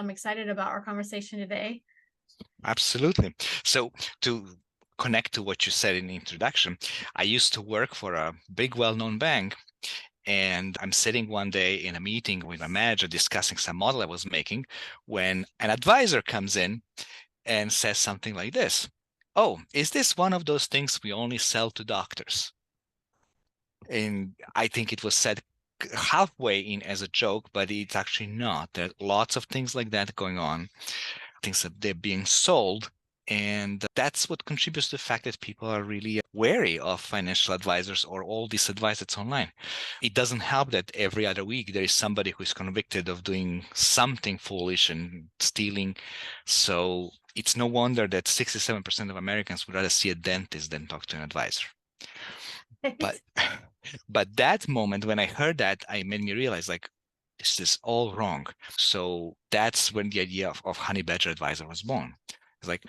I'm excited about our conversation today. Absolutely. So to connect to what you said in the introduction, I used to work for a big, well-known bank, and I'm sitting one day in a meeting with my manager discussing some model I was making when an advisor comes in and says something like this. Oh, is this one of those things we only sell to doctors? And I think it was said halfway in as a joke, but it's actually not. There are lots of things like that going on, things that they're being sold. And that's what contributes to the fact that people are really wary of financial advisors or all this advice that's online. It doesn't help that every other week there is somebody who is convicted of doing something foolish and stealing. So it's no wonder that 67% of Americans would rather see a dentist than talk to an advisor. But but that moment when I heard that, I made me realize like this is all wrong. So that's when the idea of Honey Badger Advisor was born. It's like,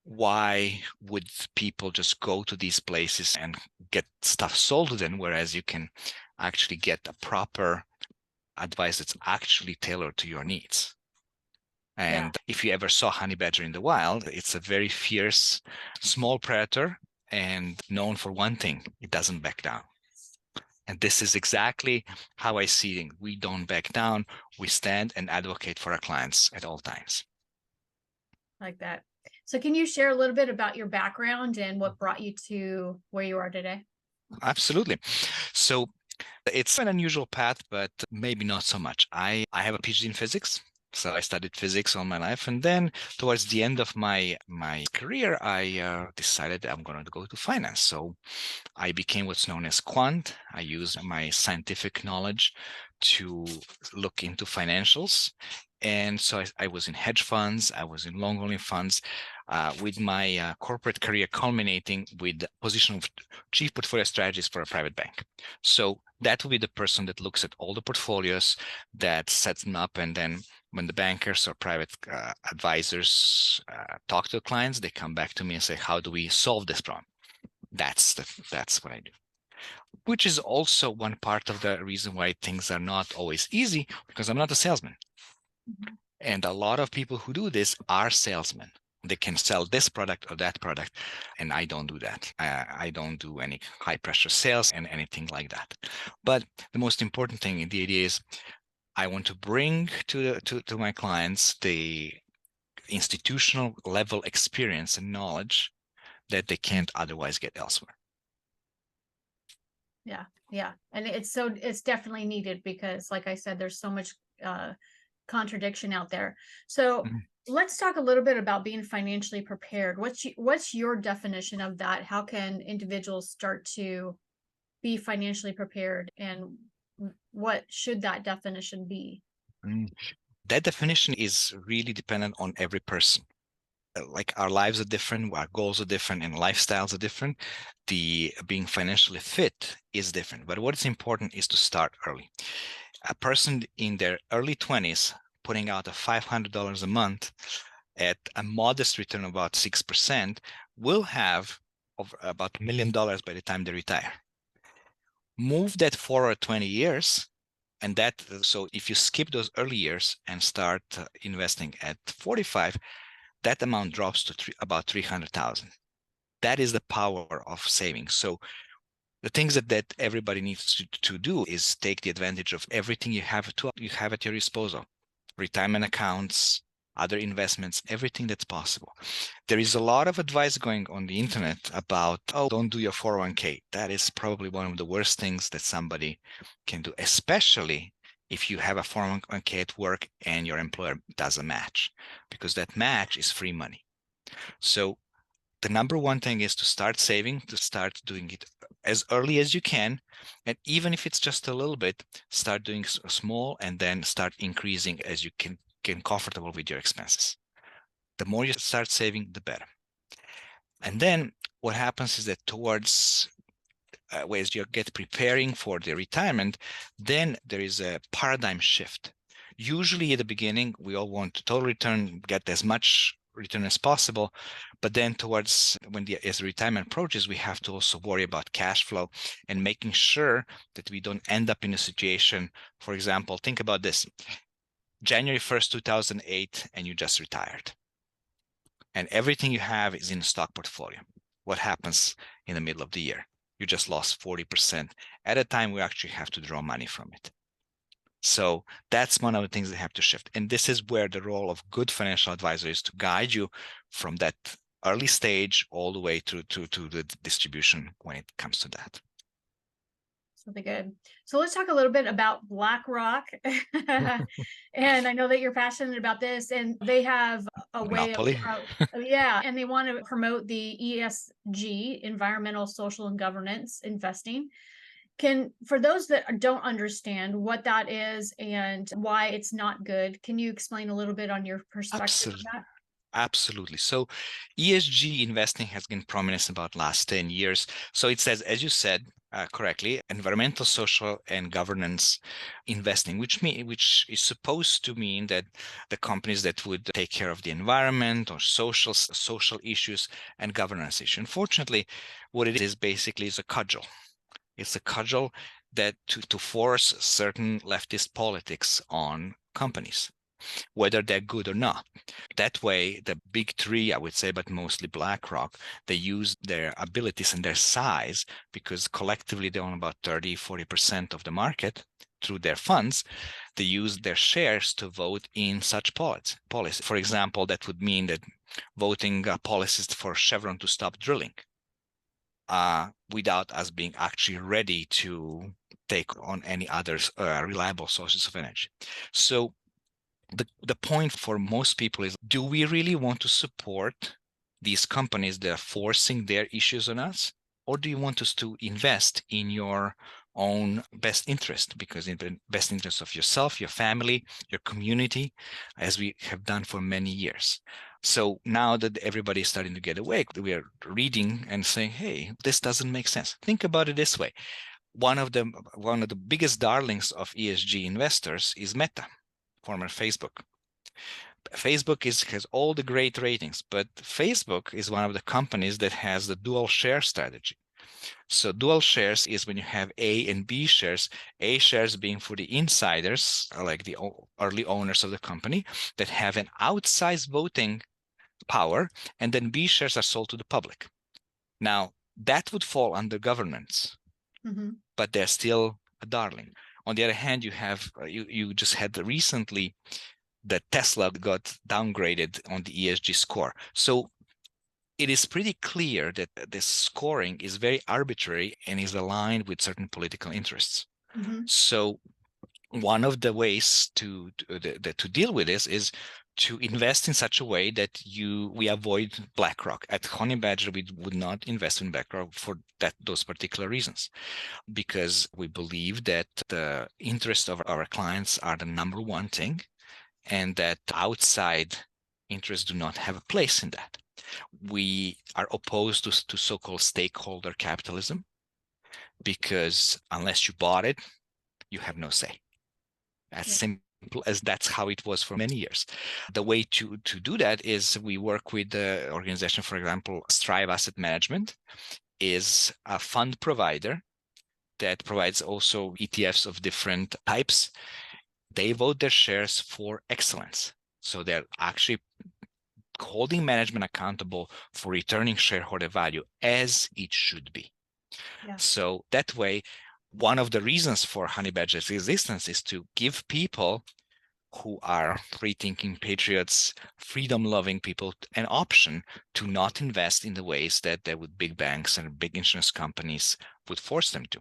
why would people just go to these places and get stuff sold to them, whereas you can actually get a proper advice that's actually tailored to your needs? Yeah. And if you ever saw honey badger in the wild, it's a very fierce, small predator and known for one thing: it doesn't back down. And this is exactly how I see it. We don't back down. We stand and advocate for our clients at all times. Like that. So can you share a little bit about your background and what brought you to where you are today? Absolutely. So it's an unusual path, but maybe not so much. I have a PhD in physics. So I studied physics all my life. And then towards the end of my career, I decided I'm going to go to finance. So I became what's known as quant. I used my scientific knowledge to look into financials. And so I was in hedge funds, I was in long only funds, with my corporate career culminating with the position of chief portfolio strategist for a private bank. So that will be the person that looks at all the portfolios, that sets them up, and then when the bankers or private advisors talk to the clients, they come back to me and say, how do we solve this problem? That's what I do, which is also one part of the reason why things are not always easy, because I'm not a salesman. Mhm. And a lot of people who do this are salesmen. They can sell this product or that product, and I don't do that. I don't do any high pressure sales and anything like that. But the most important thing in the idea is I want to bring to my clients the institutional level experience and knowledge that they can't otherwise get elsewhere. Yeah. Yeah. And it's definitely needed because like I said, there's so much contradiction out there. So Mhm. let's talk a little bit about being financially prepared. What's your definition of that? How can individuals start to be financially prepared, and what should that definition be? Mm. That definition is really dependent on every person. Like our lives are different, our goals are different, and lifestyles are different. The being financially fit is different. But what is important is to start early. A person in their early 20s putting out a $500 a month at a modest return of about 6% will have over about $1 million by the time they retire. Move that forward 20 years, and that, so if you skip those early years and start investing at 45, that amount drops to about 300,000. That is the power of saving. So the things that everybody needs to do is take the advantage of everything you have at your disposal: retirement accounts, other investments, everything that's possible. There is a lot of advice going on the internet about, oh, don't do your 401k. That is probably one of the worst things that somebody can do, especially if you have a 401k at work and your employer does a match, because that match is free money. So the number one thing is to start saving, to start doing it as early as you can. And even if it's just a little bit, start doing small and then start increasing as you can get comfortable with your expenses. The more you start saving, the better. And then what happens is that towards as you get preparing for the retirement, then there is a paradigm shift. Usually at the beginning, we all want total return, get as much return as possible. But then towards as retirement approaches, we have to also worry about cash flow and making sure that we don't end up in a situation. For example, think about this. January 1st, 2008, and you just retired. And everything you have is in a stock portfolio. What happens in the middle of the year? You just lost 40%. At a time, we actually have to draw money from it. So that's one of the things that have to shift. And this is where the role of good financial advisor is to guide you from that early stage all the way to the distribution when it comes to that. Something good. So let's talk a little bit about BlackRock. And I know that you're passionate about this, and they have a way of, Monopoly. yeah, and they want to promote the ESG, environmental, social, and governance investing. For those that don't understand what that is and why it's not good, can you explain a little bit on your perspective of Absolutely. that? Absolutely. So ESG investing has been prominent about last 10 years. So it says, as you said correctly, environmental, social, and governance investing, which is supposed to mean that the companies that would take care of the environment or social issues and governance issues. Unfortunately, what it is basically is a cudgel. It's a cudgel that to force certain leftist politics on companies, whether they're good or not. That way, the big three, I would say, but mostly BlackRock, they use their abilities and their size because collectively they own about 30-40% of the market through their funds. They use their shares to vote in such policy. For example, that would mean that voting policies for Chevron to stop drilling without us being actually ready to take on any other reliable sources of energy. So the point for most people is, do we really want to support these companies that are forcing their issues on us? Or do you want us to invest in your own best interest? Because in the best interest of yourself, your family, your community, as we have done for many years. So now that everybody is starting to get awake, we are reading and saying, hey, this doesn't make sense. Think about it this way. One of the biggest darlings of ESG investors is Meta, former Facebook. Facebook has all the great ratings, but Facebook is one of the companies that has the dual share strategy. So dual shares is when you have A and B shares, A shares being for the insiders, like the early owners of the company that have an outsized voting power, and then B shares are sold to the public. Now, that would fall under governance, but they're still a darling. On the other hand, you have you just had recently that Tesla got downgraded on the ESG score. So it is pretty clear that this scoring is very arbitrary and is aligned with certain political interests. So one of the ways to deal with this is to invest in such a way that we avoid BlackRock. At Honey Badger, we would not invest in BlackRock for those particular reasons, because we believe that the interests of our clients are the number one thing, and that outside interests do not have a place in that. We are opposed to so-called stakeholder capitalism, because unless you bought it, you have no say. As simple as that's how it was for many years. The way to do that is we work with the organization, for example, Strive Asset Management is a fund provider that provides also ETFs of different types. They vote their shares for excellence. So they're actually holding management accountable for returning shareholder value as it should be. Yeah. So that way, one of the reasons for Honey Badger's existence is to give people who are free-thinking patriots, freedom-loving people, an option to not invest in the ways that big banks and big insurance companies would force them to.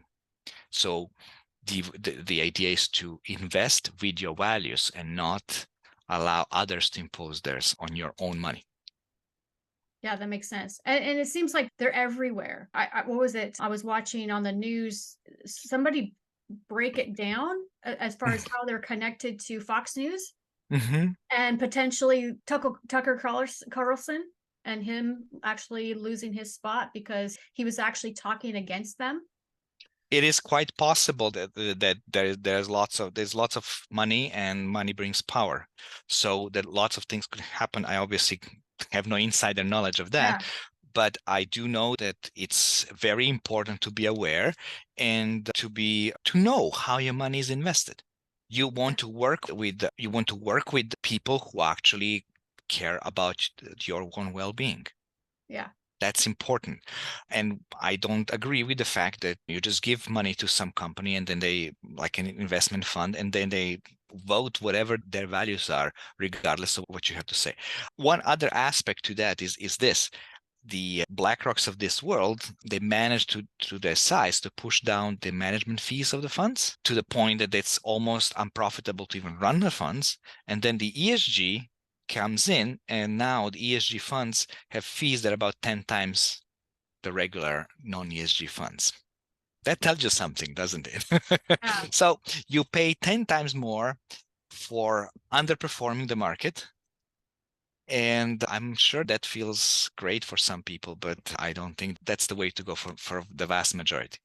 So the idea is to invest with your values and not allow others to impose theirs on your own money. Yeah, that makes sense. And it seems like they're everywhere. What was it? I was watching on the news, somebody break it down as far as how they're connected to Fox News and potentially Tucker Carlson and him actually losing his spot because he was actually talking against them. It is quite possible that there's lots of money, and money brings power. So that lots of things could happen. I obviously have no insider knowledge of that, but I do know that it's very important to be aware and to know how your money is invested. You want to work with people who actually care about your own well-being. Yeah. That's important. And I don't agree with the fact that you just give money to some company and then they, like an investment fund, and then they vote whatever their values are, regardless of what you have to say. One other aspect to that is this. The BlackRocks of this world, they manage to, through their size, to push down the management fees of the funds to the point that it's almost unprofitable to even run the funds. And then the ESG comes in, and now the ESG funds have fees that are about 10 times the regular non-ESG funds. That tells you something, doesn't it? Yeah. So you pay 10 times more for underperforming the market. And I'm sure that feels great for some people, but I don't think that's the way to go for the vast majority.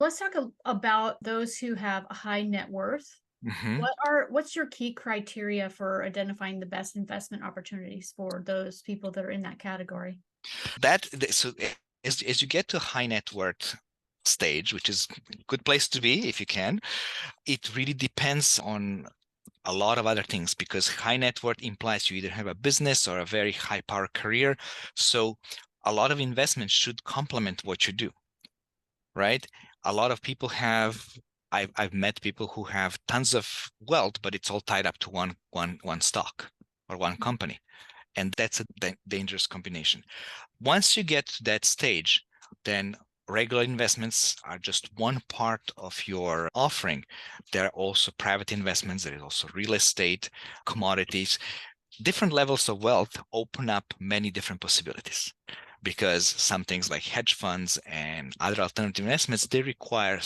Let's talk about those who have a high net worth. Hmm. What's your key criteria for identifying the best investment opportunities for those people that are in that category? So as you get to high net worth stage, which is a good place to be if you can, it really depends on a lot of other things, because high net worth implies you either have a business or a very high power career. So a lot of investments should complement what you do, right? A lot of people have, I've met people who have tons of wealth, but it's all tied up to one stock or one company. And that's a dangerous combination. Once you get to that stage, then regular investments are just one part of your offering. There are also private investments, there is also real estate, commodities. Different levels of wealth open up many different possibilities, because some things like hedge funds and other alternative investments, they require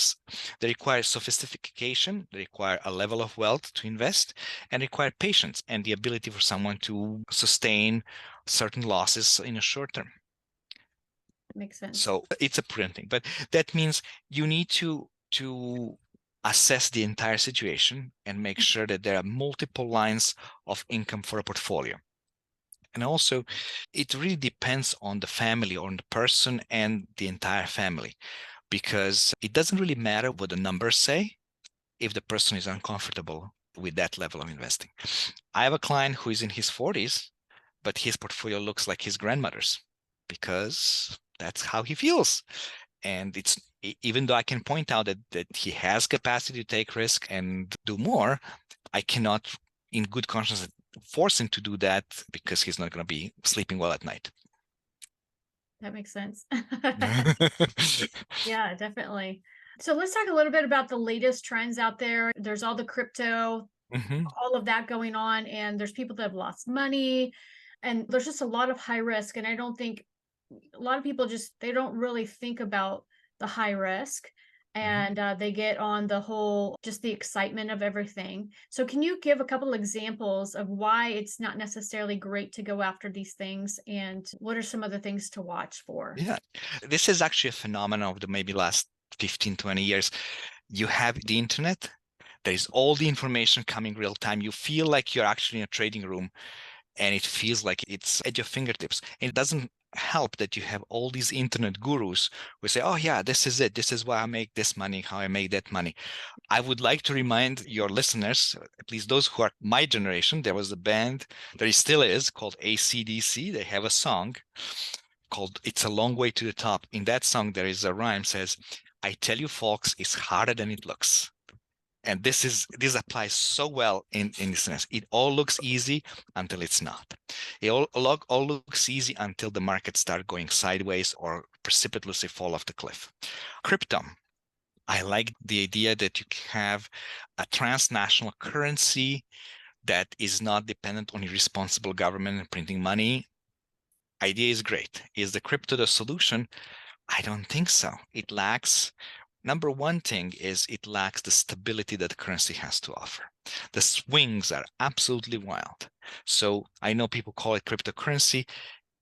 sophistication, they require a level of wealth to invest, and require patience and the ability for someone to sustain certain losses in a short term. That makes sense. So it's a prudent thing, but that means you need to assess the entire situation and make sure that there are multiple lines of income for a portfolio. And also, it really depends on the family, on the person and the entire family, because it doesn't really matter what the numbers say if the person is uncomfortable with that level of investing. I have a client who is in his 40s, but his portfolio looks like his grandmother's, because that's how he feels. And it's, even though I can point out that he has capacity to take risk and do more, I cannot in good conscience force him to do that, because he's not going to be sleeping well at night. That makes sense. Yeah, definitely. So let's talk a little bit about the latest trends out there. There's all the crypto, Hmm. all of that going on, and there's people that have lost money, and there's just a lot of high risk. And I don't think a lot of people just they don't really think about the high risk, Hmm. and they get on the whole just the excitement of everything. So can you give a couple examples of why it's not necessarily great to go after these things, and what are some other things to watch for? Yeah, this is actually a phenomenon of the maybe last 15, 20 years. You have the internet, there is all the information coming real time. You feel like you're actually in a trading room, and it feels like it's at your fingertips. And it doesn't help that you have all these internet gurus who say, oh yeah, this is it, this is why I make this money, how I make that money. I would like to remind your listeners, at least those who are my generation, there was a band, there still is, called AC/DC. They have a song called It's a Long Way to the Top. In that song, there is a rhyme says, I tell you folks, it's harder than it looks. And this applies so well in this sense. It all looks easy until it's not. It all looks easy until the markets start going sideways or precipitously fall off the cliff. Crypto. I like the idea that you have a transnational currency that is not dependent on irresponsible government and printing money. Idea is great. Is the crypto the solution? I don't think so. It lacks, number one thing is it lacks the stability that the currency has to offer. The swings are absolutely wild. So I know people call it cryptocurrency.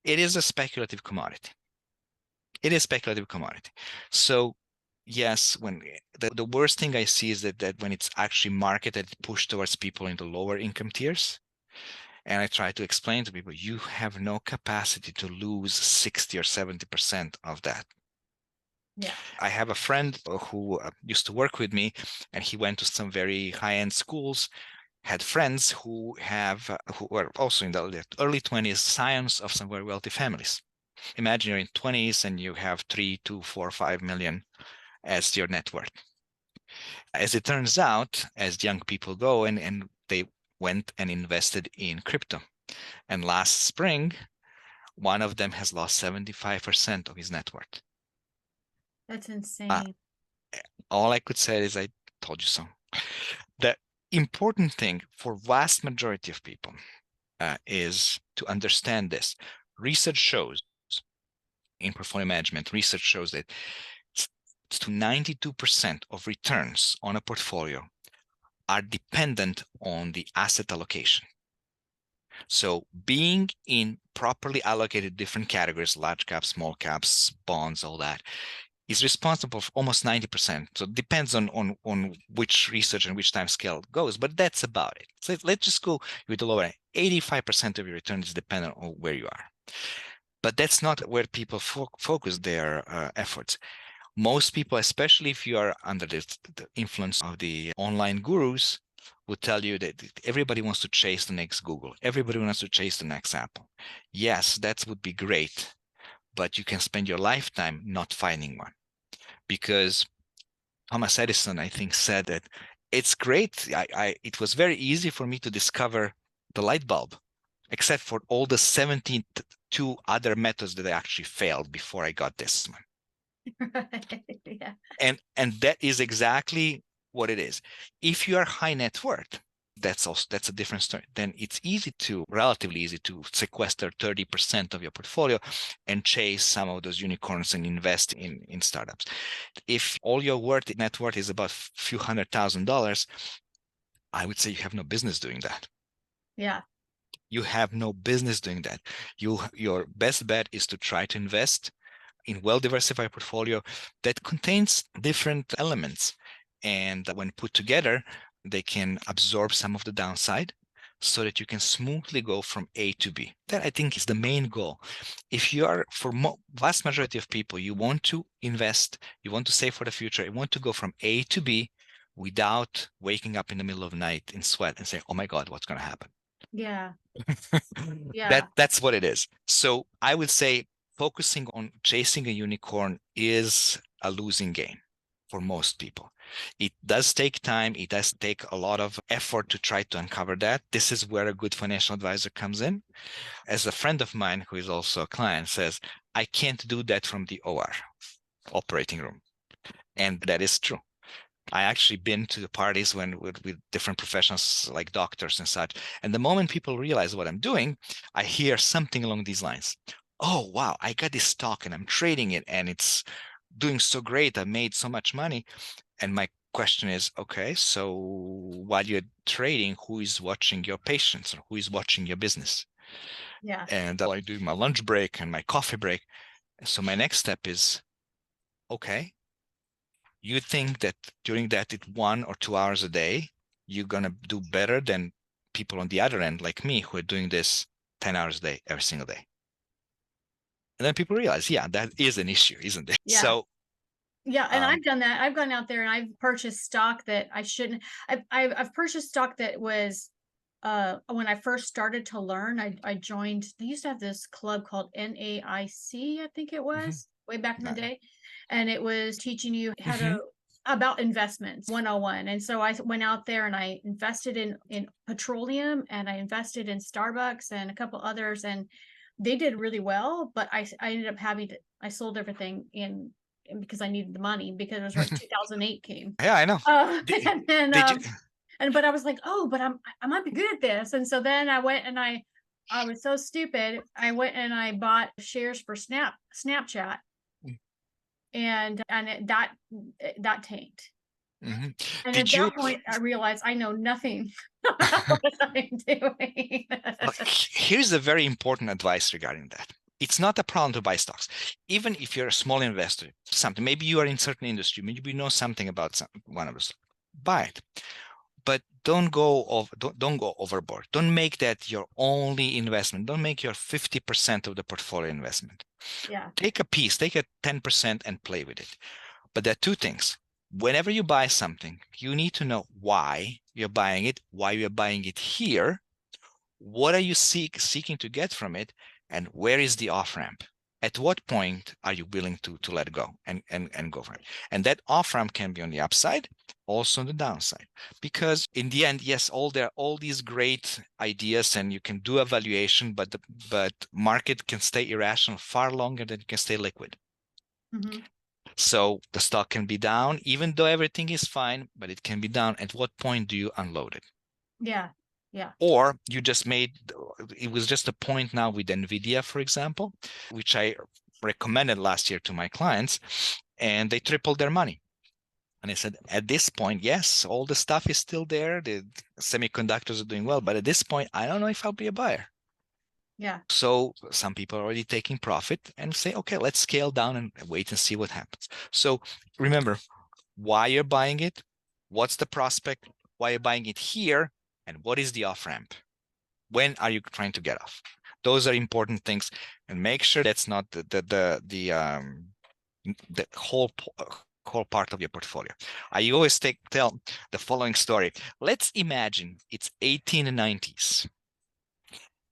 It is a speculative commodity. It is speculative commodity. So yes, when the worst thing I see is that when it's actually marketed, pushed towards people in the lower income tiers. And I try to explain to people, you have no capacity to lose 60 or 70% of that. Yeah. I have a friend who used to work with me, and he went to some very high-end schools, had friends who were also in the early 20s, scions of some very wealthy families. Imagine you're in 20s and you have 3, 2, 4, 5 million as your net worth. As it turns out, as young people go, and they went and invested in crypto. And last spring, one of them has lost 75% of his net worth. That's Uh, insane. all I could say is I told you so. The important thing for vast majority of people is to understand this. Research shows in portfolio management, research shows that to 92% of returns on a portfolio are dependent on the asset allocation. So being in properly allocated different categories, large caps, small caps, bonds, all that, is responsible for almost 90%. So it depends on which research and which time scale goes, but that's about it. So let's just go with the lower end. 85% of your return is dependent on where you are. But that's not where people focus their efforts. Most people, especially if you are under the influence of the online gurus, would tell you that everybody wants to chase the next Google. Everybody wants to chase the next Apple. Yes, that would be great, but you can spend your lifetime not finding one. Because Thomas Edison, I think, said that it's great. It was very easy for me to discover the light bulb, except for all the 72 other methods that I actually failed before I got this one. Yeah. And that is exactly what it is. If you are high net worth, that's a different story. Then it's relatively easy to sequester 30% of your portfolio and chase some of those unicorns and invest in startups. If all your net worth is about a few $100,000, I would say you have no business doing that. Yeah. You have no business doing that. Your best bet is to try to invest in well-diversified portfolio that contains different elements. And when put together, they can absorb some of the downside so that you can smoothly go from A to B. That I think is the main goal. If you are, for vast majority of people, you want to invest, you want to save for the future, you want to go from A to B without waking up in the middle of the night in sweat and say, oh my God, what's going to happen? Yeah. Yeah. That's what it is. So I would say focusing on chasing a unicorn is a losing game for most people. It does take time. It does take a lot of effort to try to uncover that. This is where a good financial advisor comes in. As a friend of mine who is also a client says, I can't do that from the OR, operating room. And that is true. I actually been to the parties with different professionals like doctors and such. And the moment people realize what I'm doing, I hear something along these lines. Oh, wow, I got this stock and I'm trading it and it's doing so great. I made so much money. And my question is, okay, so while you're trading, who is watching your patients or who is watching your business? Yeah. And I do my lunch break and my coffee break. So my next step is, okay, you think that during that 1 or 2 hours a day, you're going to do better than people on the other end, like me, who are doing this 10 hours a day, every single day. And then people realize, yeah, that is an issue, isn't it? Yeah. So, Yeah, and um, I've done that. I've gone out there and I've purchased stock that I shouldn't. I've purchased stock that was when I first started to learn. I joined. They used to have this club called NAIC, I think it mhm, was way back in the no, day, and it was teaching you how to mhm, about investments 101. And so I went out there and I invested in petroleum and I invested in Starbucks and a couple others, and they did really well. But I ended up having to. I sold everything in because I needed the money because it was right mhm. 2008 came. Yeah, I know. Did, And then did you? but I was like, oh, but I might be good at this. And so then I went and I was so stupid. I went and I bought shares for Snapchat and that tanked. Mhm. And at Did that you? point I realized I know nothing about what I'm doing. Look, here's a very important advice regarding that. It's not a problem to buy stocks. Even if you're a small investor, something, maybe you are in certain industry, maybe you know something about one of those, buy it. But don't go overboard. Don't make that your only investment. Don't make your 50% of the portfolio investment. Yeah. Take a piece, take a 10% and play with it. But there are two things. Whenever you buy something, you need to know why you're buying it, why you're buying it here, what are you seeking to get from it, and where is the off ramp? At what point are you willing to let go and go for it? And that off ramp can be on the upside, also on the downside. Because in the end, yes, there are all these great ideas, and you can do evaluation, but market can stay irrational far longer than it can stay liquid. Mm-hmm. So the stock can be down, even though everything is fine, but it can be down. At what point do you unload it? Yeah. Yeah. Or you just it was just a point now with NVIDIA, for example, which I recommended last year to my clients, and they tripled their money. And I said, at this point, yes, all the stuff is still there. The semiconductors are doing well, but at this point, I don't know if I'll be a buyer. Yeah. So some people are already taking profit and say, okay, let's scale down and wait and see what happens. So remember why you're buying it, what's the prospect, why you're buying it here, and what is the off ramp? When are you trying to get off? Those are important things, and make sure that's not the whole part of your portfolio. I always tell the following story. Let's imagine it's 1890s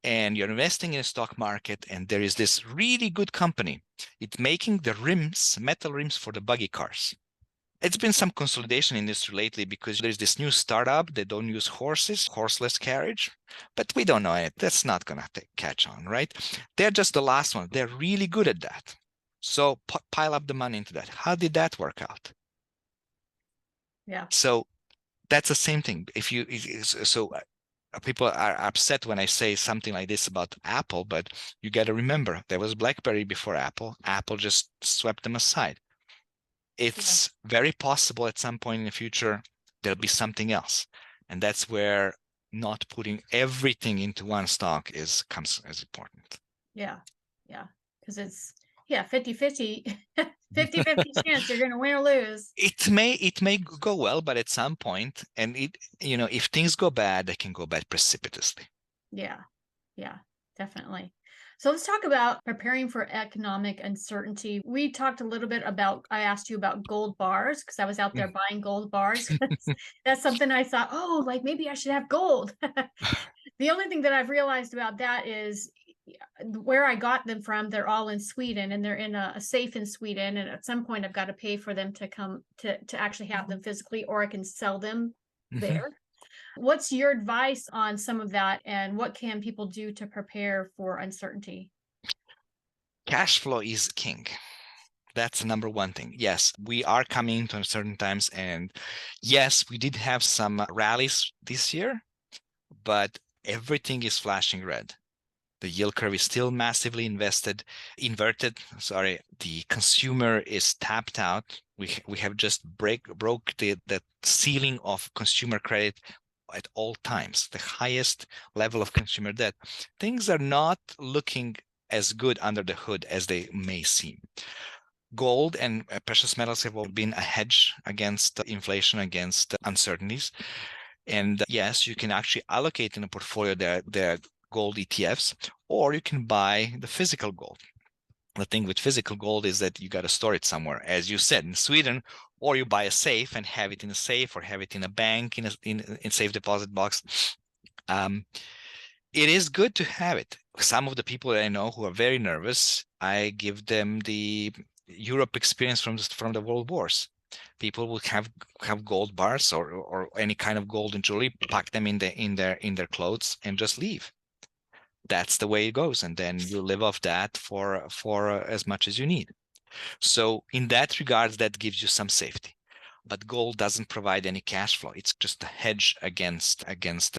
and you're investing in a stock market, and there is this really good company. It's making the rims, metal rims for the buggy cars. It's been some consolidation in this lately because there's this new startup. They don't use horses, horseless carriage, but we don't know it. That's not going to catch on, right? They're just the last one. They're really good at that. So pile up the money into that. How did that work out? Yeah. So that's the same thing. People are upset when I say something like this about Apple, but you got to remember there was BlackBerry before Apple. Apple just swept them aside. It's very possible at some point in the future there'll be something else, and that's where not putting everything into one stock comes as important. Yeah. Yeah. Because it's 50-50 50-50 chance you're going to win or lose. It may go well, but at some point, and if things go bad, they can go bad precipitously. Yeah. Yeah, definitely. So let's talk about preparing for economic uncertainty. We talked a little bit about, I asked you about gold bars because I was out there buying gold bars. That's something I thought, oh, like maybe I should have gold. The only thing that I've realized about that is where I got them from, they're all in Sweden and they're in a safe in Sweden. And at some point I've got to pay for them to come to actually have them physically, or I can sell them there. What's your advice on some of that, and what can people do to prepare for uncertainty? Cash flow is king. That's the number one thing. Yes, we are coming into uncertain times, and yes, we did have some rallies this year, but everything is flashing red. The yield curve is still massively inverted. Sorry, the consumer is tapped out. We have just broke the ceiling of consumer credit at all times, the highest level of consumer debt. Things are not looking as good under the hood as they may seem. Gold and precious metals have all been a hedge against inflation, against uncertainties. And yes, you can actually allocate in a portfolio their gold ETFs, or you can buy the physical gold. The thing with physical gold is that you got to store it somewhere, as you said, in Sweden, or you buy a safe and have it in a safe, or have it in a bank in safe deposit box. It is good to have it. Some of the people that I know who are very nervous, I give them the Europe experience from the world wars. People will have gold bars or any kind of golden jewelry, pack them in their clothes, and just leave. That's the way it goes, and then you live off that for as much as you need. So in that regards, that gives you some safety. But gold doesn't provide any cash flow. It's just a hedge against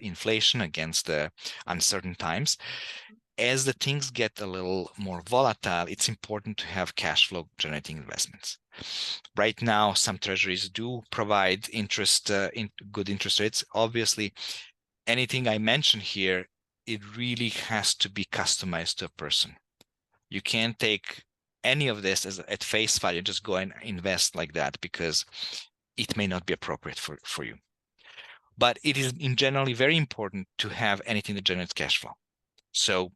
inflation, against the uncertain times. As the things get a little more volatile, it's important to have cash flow generating investments. Right now, some treasuries do provide good interest rates. Obviously, anything I mention here, it really has to be customized to a person. You can't take any of this at face value, just go and invest like that, because it may not be appropriate for you. But it is in generally very important to have anything that generates cash flow. So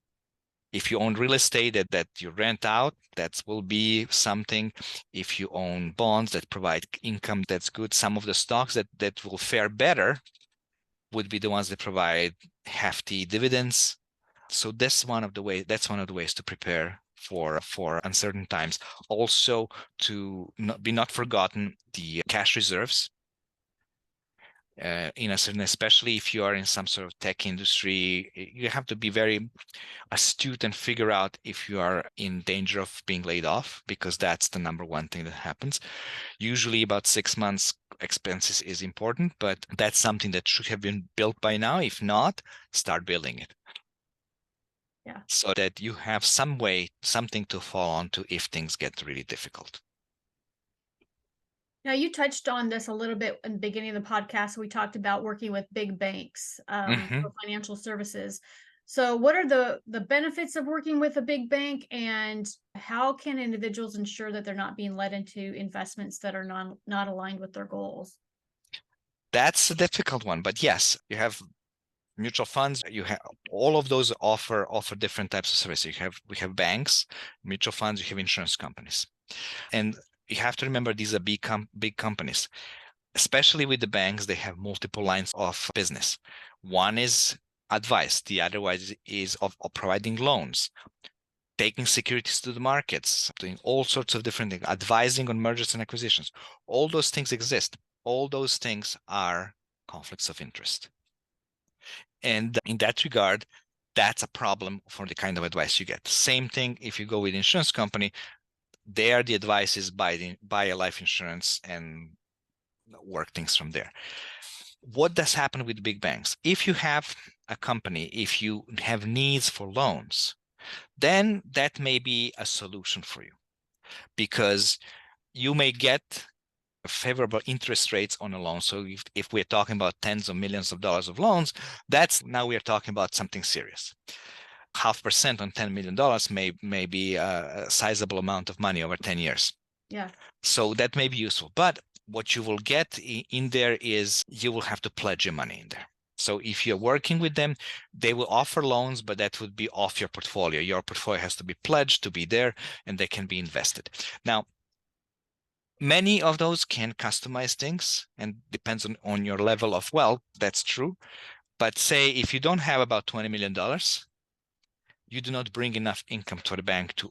If you own real estate that you rent out, that will be something. If you own bonds that provide income, that's good. Some of the stocks that will fare better would be the ones that provide hefty dividends. So that's one of the ways to prepare for uncertain times. Also, to not forgotten the cash reserves. Especially if you are in some sort of tech industry, you have to be very astute and figure out if you are in danger of being laid off, because that's the number one thing that happens. Usually about 6 months expenses is important, but that's something that should have been built by now. If not, start building it. Yeah. So that you have something to fall onto if things get really difficult. Now, you touched on this a little bit in the beginning of the podcast. We talked about working with big banks Mm-hmm. for financial services. So, what are the benefits of working with a big bank, and how can individuals ensure that they're not being led into investments that are not aligned with their goals? That's a difficult one, but yes, you have mutual funds. You have all of those offer different types of services. We have banks, mutual funds, you have insurance companies, and you have to remember these are big companies. Especially with the banks, they have multiple lines of business. One is advice, the other one is of providing loans, taking securities to the markets, doing all sorts of different things, advising on mergers and acquisitions. All those things exist. All those things are conflicts of interest. And in that regard, that's a problem for the kind of advice you get. Same thing if you go with insurance company, there the advice is buy a life insurance and work things from there. What does happen with big banks? If you have a company, if you have needs for loans, then that may be a solution for you, because you may get favorable interest rates on a loan. So if we're talking about tens of millions of dollars of loans, now we're talking about something serious. 0.5% on $10 million may be a sizable amount of money over 10 years. Yeah. So that may be useful. But what you will get in there is you will have to pledge your money in there. So if you're working with them, they will offer loans, but that would be off your portfolio. Your portfolio has to be pledged to be there, and they can be invested. Now, many of those can customize things, and depends on your level of wealth. That's true. But say if you don't have about $20 million, you do not bring enough income to the bank to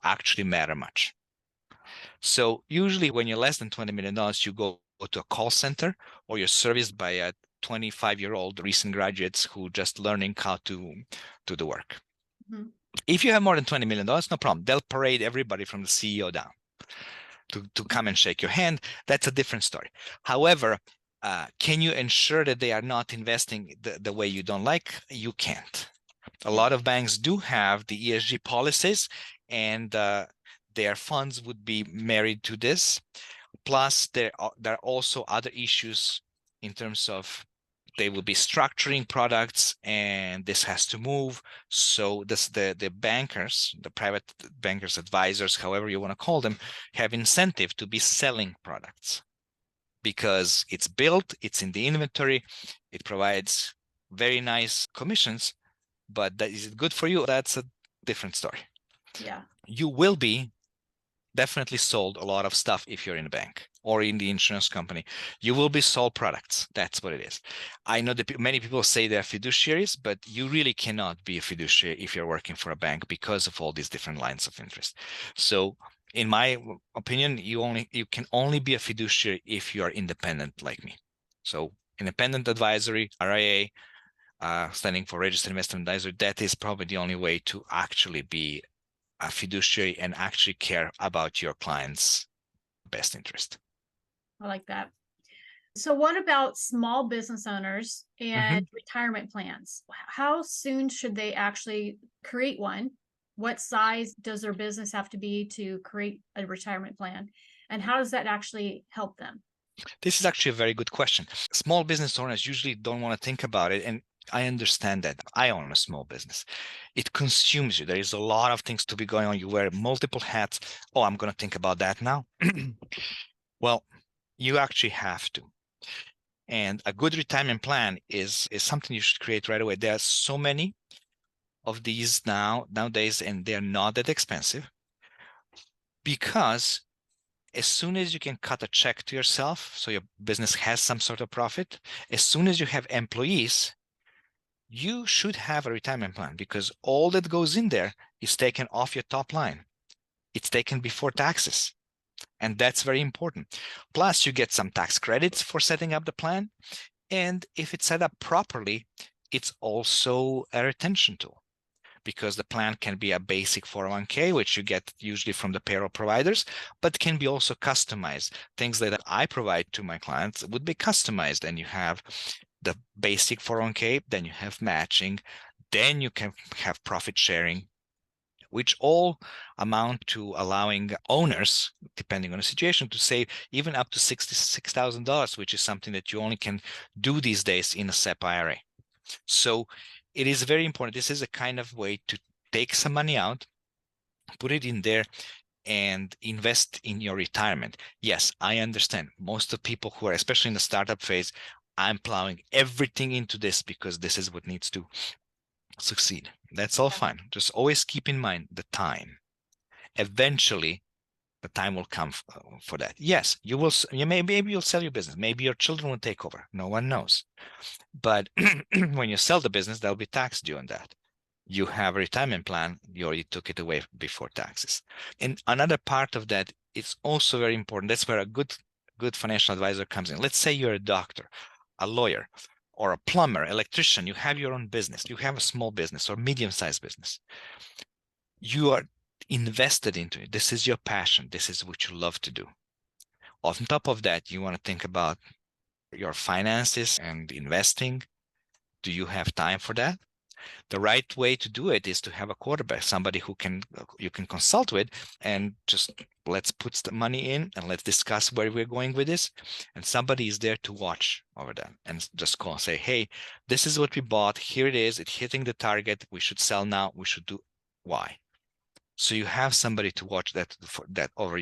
actually matter much. So usually when you're less than $20 million, you go to a call center, or you're serviced by a 25-year-old recent graduates who just learning how to do the work. Mm-hmm. If you have more than $20 million, no problem. They'll parade everybody from the CEO down to come and shake your hand. That's a different story. However, can you ensure that they are not investing the way you don't like? You can't. A lot of banks do have the ESG policies, and their funds would be married to this. Plus, there are also other issues in terms of they will be structuring products, and this has to move. So the bankers, the private bankers, advisors, however you want to call them, have incentive to be selling products, because it's built, it's in the inventory, it provides very nice commissions. But is it good for you? That's a different story. Yeah. You will be definitely sold a lot of stuff if you're in a bank or in the insurance company. You will be sold products. That's what it is. I know that many people say they're fiduciaries, but you really cannot be a fiduciary if you're working for a bank because of all these different lines of interest. So in my opinion, you can only be a fiduciary if you are independent like me. So independent advisory, RIA, standing for registered investment advisor, that is probably the only way to actually be a fiduciary and actually care about your client's best interest. I like that. So, what about small business owners and retirement plans? How soon should they actually create one? What size does their business have to be to create a retirement plan? And how does that actually help them? This is actually a very good question. Small business owners usually don't want to think about it. And I understand that. I own a small business. It consumes you. There is a lot of things to be going on. You wear multiple hats. Oh, I'm going to think about that now. Well, you actually have to. And a good retirement plan is something you should create right away. There are so many of these nowadays, and they're not that expensive, because as soon as you can cut a check to yourself, so your business has some sort of profit, as soon as you have employees, you should have a retirement plan, because all that goes in there is taken off your top line. It's taken before taxes. And that's very important. Plus, you get some tax credits for setting up the plan. And if it's set up properly, it's also a retention tool, because the plan can be a basic 401k, which you get usually from the payroll providers, but can be also customized. Things that I provide to my clients would be customized, and you have the basic 401k, then you have matching, then you can have profit sharing, which all amount to allowing owners, depending on the situation, to save even up to $66,000, which is something that you only can do these days in a SEP IRA. So it is very important. This is a kind of way to take some money out, put it in there, and invest in your retirement. Yes, I understand. Most of the people who are, especially in the startup phase, I'm plowing everything into this because this is what needs to succeed. That's all fine. Just always keep in mind the time. Eventually, the time will come for that. Yes, you will. Maybe you'll sell your business. Maybe your children will take over. No one knows. But when you sell the business, there'll be tax due on that. You have a retirement plan. You already took it away before taxes. And another part of that is also very important. That's where a good financial advisor comes in. Let's say you're a doctor, a lawyer, or a plumber, electrician. You have your own business. You have a small business or medium-sized business. You are invested into it. This is your passion. This is what you love to do. On top of that, you want to think about your finances and investing. Do you have time for that? The right way to do it is to have a quarterback, somebody who you can consult with, and just let's put the money in and let's discuss where we're going with this. And somebody is there to watch over that and just call and say, hey, this is what we bought. Here it is. It's hitting the target. We should sell now. We should do Y. So you have somebody to watch that for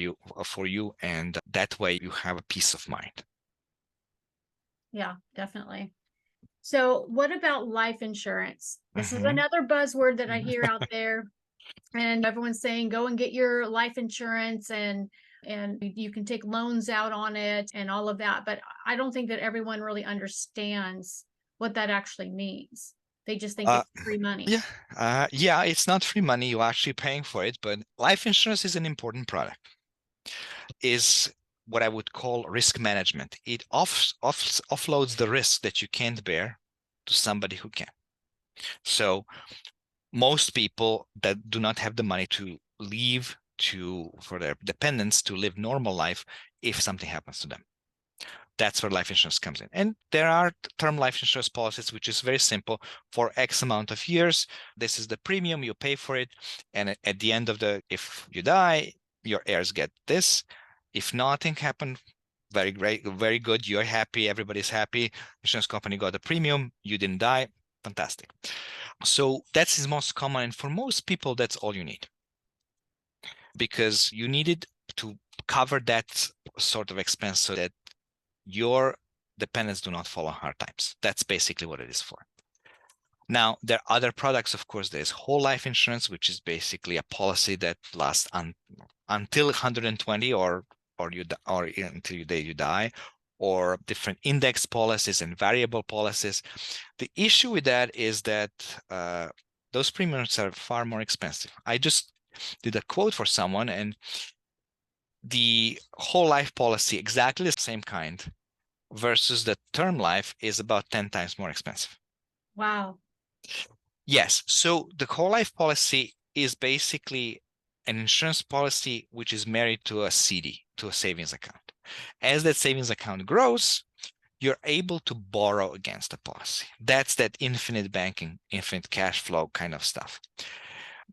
you, and that way you have a peace of mind. Yeah, definitely. So what about life insurance? This is Mhm. another buzzword that I hear out there. And everyone's saying, go and get your life insurance, and you can take loans out on it and all of that. But I don't think that everyone really understands what that actually means. They just think it's free money. Yeah, it's not free money. You're actually paying for it, but life insurance is an important product. Is what I would call risk management. It offloads the risk that you can't bear to somebody who can. So most people that do not have the money to leave for their dependents to live normal life if something happens to them. That's where life insurance comes in. And there are term life insurance policies, which is very simple. For X amount of years, this is the premium, you pay for it. And at the end of if you die, your heirs get this. If nothing happened, very great, very good. You're happy, everybody's happy. Insurance company got the premium, you didn't die, fantastic. So that's most common. And for most people, that's all you need, because you need it to cover that sort of expense so that your dependents do not fall on hard times. That's basically what it is for. Now, there are other products, of course. There's whole life insurance, which is basically a policy that lasts until 120 or until the day you die, or different index policies and variable policies. The issue with that is that those premiums are far more expensive. I just did a quote for someone, and the whole life policy, exactly the same kind, versus the term life, is about 10 times more expensive. Wow. Yes. So the whole life policy is basically an insurance policy which is married to a CD, to a savings account. As that savings account grows, you're able to borrow against the policy. That's that infinite banking, infinite cash flow kind of stuff.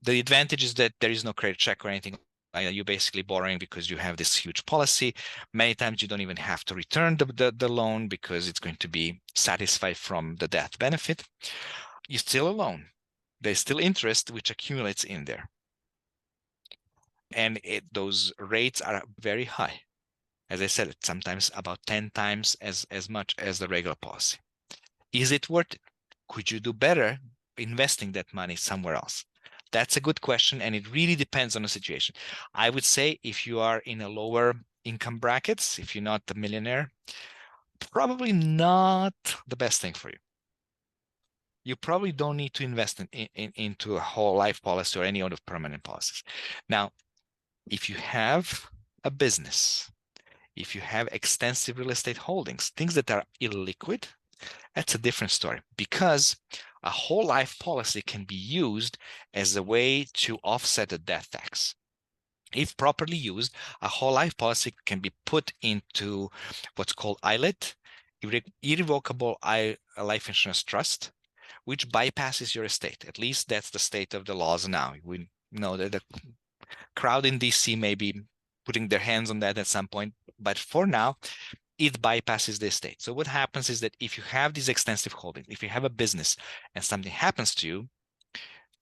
The advantage is that there is no credit check or anything. You're basically borrowing because you have this huge policy. Many times you don't even have to return the loan because it's going to be satisfied from the death benefit. You're still a loan. There's still interest which accumulates in there. And those rates are very high. As I said, it's sometimes about 10 times as much as the regular policy. Is it worth it? Could you do better investing that money somewhere else? That's a good question, and it really depends on the situation. I would say if you are in a lower income brackets, if you're not a millionaire, probably not the best thing for you. You probably don't need to invest into a whole life policy or any other permanent policies. Now, if you have a business, if you have extensive real estate holdings, things that are illiquid, that's a different story, because a whole life policy can be used as a way to offset a death tax. If properly used, a whole life policy can be put into what's called ILIT, irrevocable life insurance trust, which bypasses your estate. At least that's the state of the laws now. We know that the crowd in DC may be putting their hands on that at some point, but for now, it bypasses the estate. So what happens is that if you have these extensive holdings, if you have a business and something happens to you,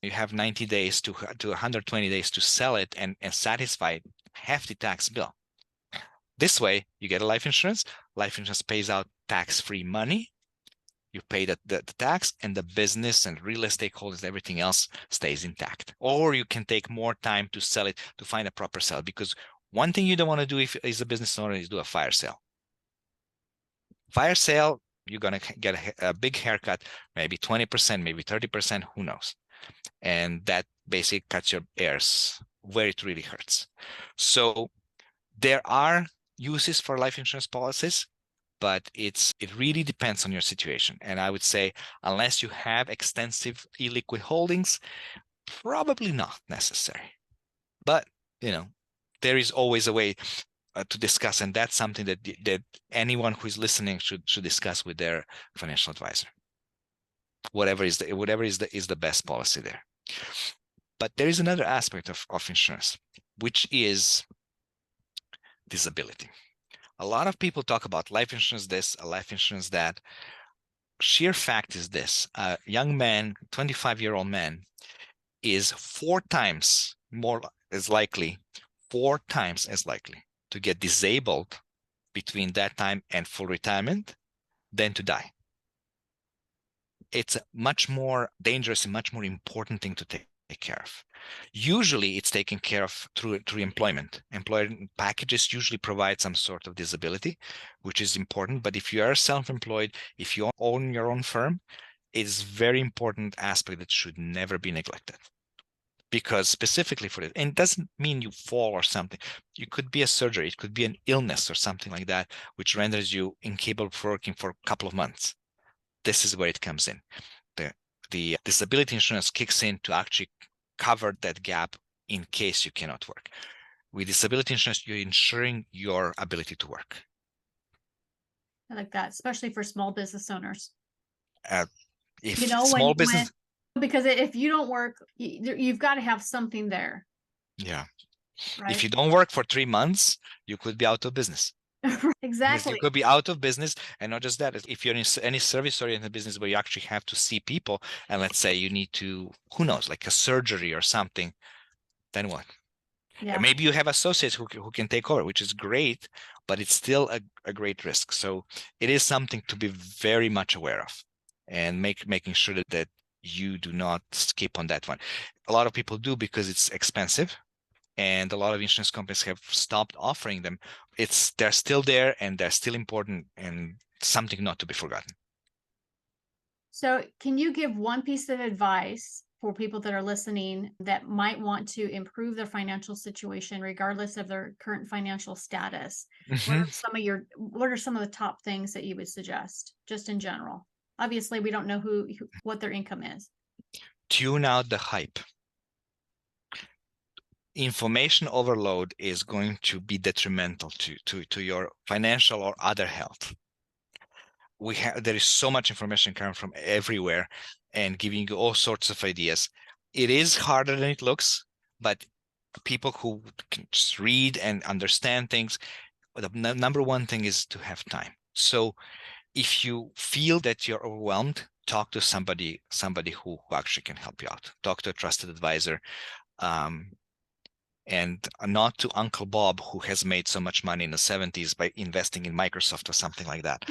you have 90 days to 120 days to sell it and satisfy a hefty tax bill. This way, you get a life insurance. Life insurance pays out tax-free money. You pay the tax, and the business and real estate holdings, everything else stays intact. Or you can take more time to sell it, to find a proper sale. Because one thing you don't want to do if is a business owner is do a fire sale. Fire sale, you're going to get a big haircut, maybe 20%, maybe 30%, who knows? And that basically cuts your heirs where it really hurts. So there are uses for life insurance policies, but it really depends on your situation. And I would say, unless you have extensive illiquid holdings, probably not necessary. But, there is always a way to discuss, and that's something that anyone who is listening should discuss with their financial advisor. Whatever is the best policy there. But there is another aspect of insurance, which is disability. A lot of people talk about life insurance this, a life insurance that. Sheer fact is this: a young man, 25-year-old man, is 4 times as likely to get disabled between that time and full retirement than to die. It's a much more dangerous and much more important thing to take care of. Usually it's taken care of through employment. Employment packages usually provide some sort of disability, which is important. But if you are self-employed, if you own your own firm, it's a very important aspect that should never be neglected. Because specifically for it, and it doesn't mean you fall or something. It could be a surgery, it could be an illness or something like that, which renders you incapable of working for a couple of months. This is where it comes in. The disability insurance kicks in to actually cover that gap in case you cannot work. With disability insurance, you're ensuring your ability to work. I like that, especially for small business owners. If small business, because if you don't work, you've got to have something there. Yeah. Right? If you don't work for 3 months, you could be out of business. Exactly. You could be out of business. And not just that, if you're in any service-oriented business where you actually have to see people, and let's say you need to, who knows, like a surgery or something, then what? Yeah. And maybe you have associates who can take over, which is great, but it's still a great risk. So it is something to be very much aware of, and making sure that you do not skip on that one. A lot of people do because it's expensive, and a lot of insurance companies have stopped offering them. They're still there, and they're still important, and something not to be forgotten. So can you give one piece of advice for people that are listening that might want to improve their financial situation, regardless of their current financial status? Mm-hmm. What are some of the top things that you would suggest, just in general? Obviously, we don't know what their income is. Tune out the hype. Information overload is going to be detrimental to your financial or other health. There is so much information coming from everywhere and giving you all sorts of ideas. It is harder than it looks, but people who can just read and understand things, the number one thing is to have time. So if you feel that you're overwhelmed, talk to somebody who actually can help you out. Talk to a trusted advisor. And not to Uncle Bob, who has made so much money in the 70s by investing in Microsoft or something like that.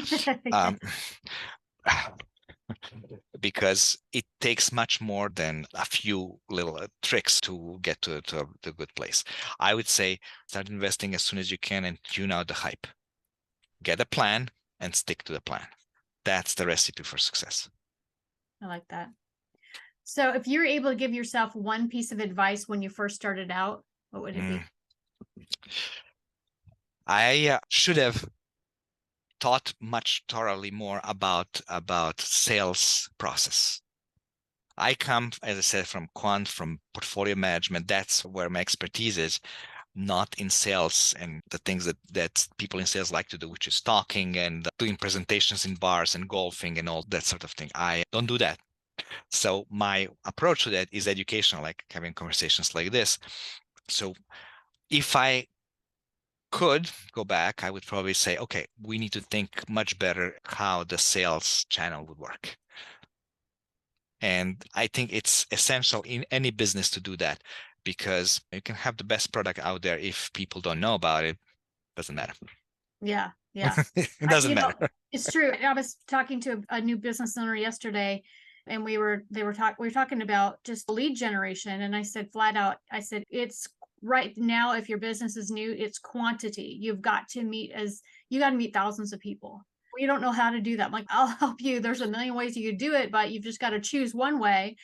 because it takes much more than a few little tricks to get to a good place. I would say start investing as soon as you can and tune out the hype. Get a plan and stick to the plan. That's the recipe for success. I like that. So if you're able to give yourself one piece of advice when you first started out, what would it be? I should have taught much thoroughly more about sales process. I come, as I said, from quant, from portfolio management. That's where my expertise is, not in sales and the things that people in sales like to do, which is talking and doing presentations in bars and golfing and all that sort of thing. I don't do that. So my approach to that is educational, like having conversations like this. So if I could go back, I would probably say, okay, we need to think much better how the sales channel would work. And I think it's essential in any business to do that, because you can have the best product out there. If people don't know about it, doesn't matter. Yeah. Yeah. It doesn't You know, matter. it's true. I was talking to a new business owner yesterday, and we were talking about just lead generation. And I said flat out, I said, it's right now, if your business is new, it's quantity. You got to meet thousands of people. You don't know how to do that. I'm like, I'll help you. There's a million ways you could do it, but you've just got to choose one way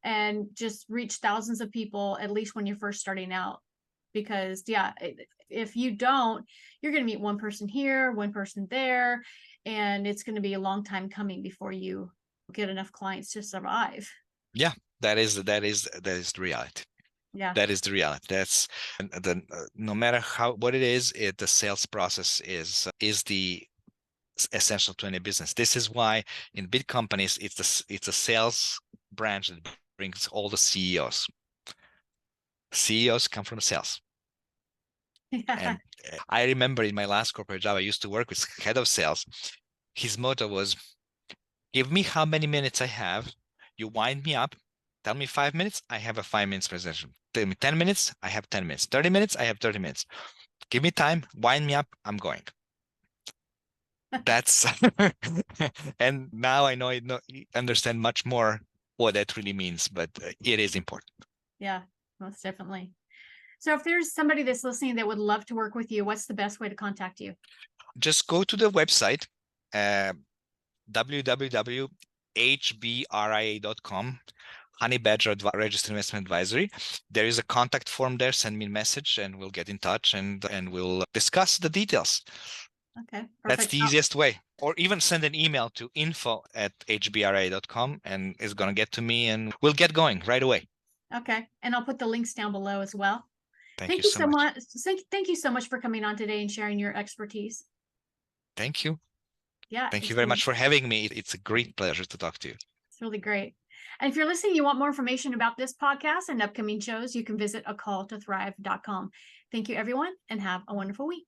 and just reach thousands of people, at least when you're first starting out. Because if you don't, you're going to meet one person here, one person there, and it's going to be a long time coming before you get enough clients to survive. Yeah, that is the reality. Yeah. That is the reality. That's no matter what it is, the sales process is the essential to any business. This is why in big companies, it's a sales branch that brings all the CEOs. CEOs come from sales. Yeah. And I remember in my last corporate job, I used to work with head of sales. His motto was, give me how many minutes I have. You wind me up. Tell me 5 minutes. I have a 5 minutes presentation. Tell me 10 minutes. I have 10 minutes. 30 minutes. I have 30 minutes. Give me time. Wind me up. I'm going. That's and now I understand much more what that really means, but it is important. Yeah, most definitely. So if there's somebody that's listening that would love to work with you, what's the best way to contact you? Just go to the website, www.hbria.com, Honey Badger Registered Investment Advisory. There is a contact form there. Send me a message and we'll get in touch and we'll discuss the details. Okay, That's perfect. the easiest way. Or even send an email to info@hbria.com and it's going to get to me and we'll get going right away. Okay, and I'll put the links down below as well. Thank you so much. Thank you so much for coming on today and sharing your expertise. Thank you. Yeah, Thank you very much for having me. It's a great pleasure to talk to you. It's really great. And if you're listening, you want more information about this podcast and upcoming shows, you can visit acalltothrive.com. Thank you, everyone, and have a wonderful week.